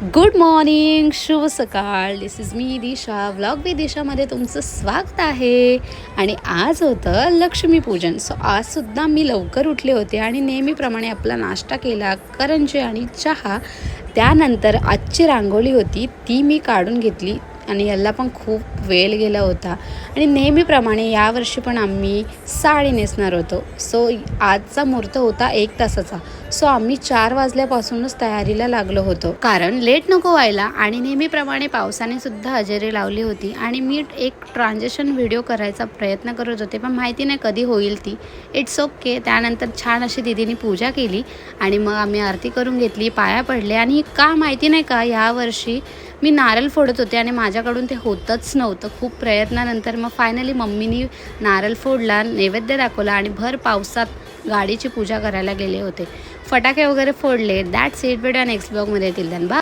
Good morning, शुभ सकाळ. This is me Disha, vlog with दिशामध्ये तुमचं स्वागत आहे. आणि आज होतं लक्ष्मीपूजन. सो आजसुद्धा मी लवकर उठले होते आणि नेहमीप्रमाणे आपला नाश्ता केला, करंजी आणि चहा. त्यानंतर आजची रांगोळी होती ती मी काढून घेतली आणि याला पण खूप वेळ गेला होता. आणि नेहमीप्रमाणे यावर्षी पण आम्ही साडी नेसणार होतो. सो आजचा मुहूर्त होता 1 तासाचा. सो आम्ही 4 वाजल्यापासूनच तयारीला लागलो होतो, कारण लेट नको व्हायला. आणि नेहमीप्रमाणे पावसाने सुद्धा हजेरी लावली होती आणि मी एक ट्रान्झॅक्शन व्हिडिओ करायचा प्रयत्न करत होते, पण माहिती नाही कधी होईल ती. It's okay. त्यानंतर छान अशी दीदीने पूजा केली आणि मग आम्ही आरती करून घेतली, पाया पडले. आणि का माहिती नाही का, यावर्षी मी नारळ फोडत होते आणि माझ्याकडून ते होतच नव्हतं. खूप प्रयत्नानंतर मग फायनली मम्मीनी नारळ फोडला, नैवेद्य दाखवला आणि भर पावसात गाडीची पूजा करायला गेले होते. फटाके वगैरे फोडले. That's it. व्हिडिओ नेक्स्ट ब्लॉगमध्ये येतील. धन्यवाद.